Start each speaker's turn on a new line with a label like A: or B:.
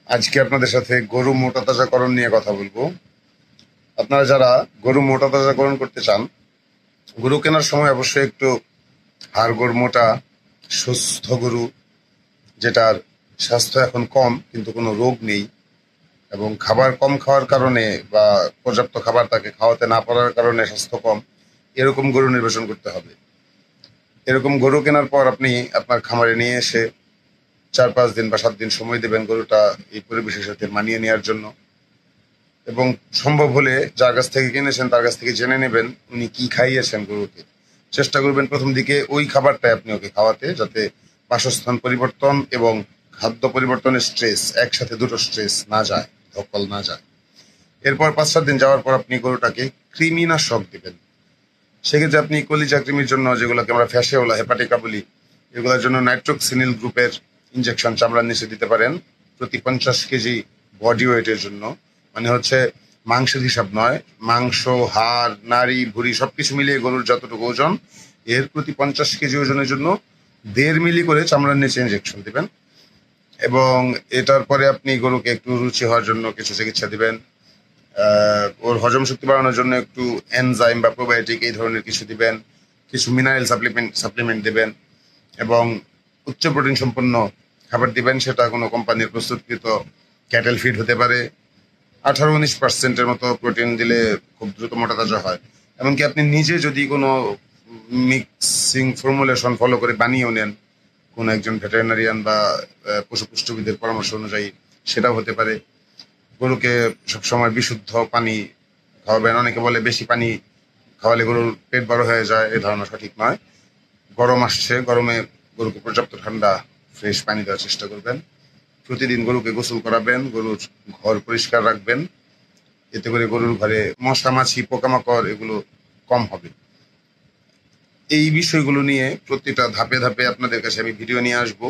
A: আজকে আপনাদের সাথে গরু মোটা তাজাকরণ নিয়ে কথা বলবো। আপনারা যারা গরু মোটা তাজাকরণ করতে চান, গরু কেনার সময় অবশ্যই একটু হাড়গোড় মোটা সুস্থ গরু, যেটার স্বাস্থ্য এখন কম কিন্তু কোনো রোগ নেই এবং খাবার কম খাওয়ার কারণে বা পর্যাপ্ত খাবার তাকে খাওয়াতে না পারার কারণে স্বাস্থ্য কম, এরকম গরু নির্বাচন করতে হবে। এরকম গরু কেনার পর আপনি আপনার খামারে নিয়ে এসে 4-5 দিন বা 7 দিন সময় দেবেন গরুটা এই পরিবেশের সাথে মানিয়ে নেওয়ার জন্য। এবং সম্ভব হলে যার কাছ থেকে কিনেছেন তার কাছ থেকে জেনে নেবেন উনি কি খাইয়েছেন গরুকে। চেষ্টা করবেন প্রথম দিকে ওই খাবারটাই আপনি ওকে খাওয়াতে, যাতে বাসস্থান পরিবর্তন এবং খাদ্য পরিবর্তনের স্ট্রেস একসাথে, দুটো স্ট্রেস না যায়, ধকল না যায়। এরপর 5-7 দিন যাওয়ার পর আপনি গরুটাকে কৃমিনাশক দিবেন। সেক্ষেত্রে আপনি কলিজা কৃমির জন্য, যেগুলোকে আমরা ফ্যাসিওলা হেপাটিকা বলি, এগুলোর জন্য নাইট্রোক্সিনিল গ্রুপের ইনজেকশন চামড়ার নিচে দিতে পারেন প্রতি 50 কেজি বডি ওয়েটের জন্য। মানে হচ্ছে মাংসের হিসাব নয়, মাংস, হাড়, নাড়ি, ভুঁড়ি সবকিছু মিলিয়ে গরুর যতটুকু ওজন, এর প্রতি 50 কেজি ওজনের জন্য 1.5 মিলি করে চামড়ার নিচে ইনজেকশন দিবেন। এবং এটার পরে আপনি গরুকে একটু রুচি হওয়ার জন্য কিছু চিকিৎসা দিবেন। ওর হজম শক্তি বাড়ানোর জন্য একটু এনজাইম বা প্রোবায়োটিক এই ধরনের কিছু দিবেন। কিছু মিনারেল সাপ্লিমেন্ট দিবেন এবং উচ্চ প্রোটিন সম্পন্ন খাবার দিবেন। সেটা কোনো কোম্পানির প্রস্তুতকৃত ক্যাটেল ফিড হতে পারে। 18-19% মতো প্রোটিন দিলে খুব দ্রুত মোটা তাজা হয়। এমনকি আপনি নিজে যদি কোনো মিক্সিং ফর্মুলেশন ফলো করে বানিয়েও নেন কোনো একজন ভেটেরিনারিয়ান বা পশু পুষ্টিবিদের পরামর্শ অনুযায়ী, সেটাও হতে পারে। গরুকে সবসময় বিশুদ্ধ পানি খাওয়াবেন। অনেকে বলে বেশি পানি খাওয়ালে গরুর পেট বড় হয়ে যায়, এই ধারণা সঠিক নয়। গরম আসছে, গরমে গরুকে পর্যাপ্ত ঠান্ডা ফ্রেশ পানি দেওয়ার চেষ্টা করবেন। প্রতিদিন গরুকে গোসল করাবেন, গরুর ঘর পরিষ্কার রাখবেন। এতে করে গরুর ঘরে মশা মাছি পোকামাকড় এগুলো কম হবে। এই বিষয়গুলো নিয়ে প্রতিটা ধাপে ধাপে আপনাদের কাছে আমি ভিডিও নিয়ে আসবো।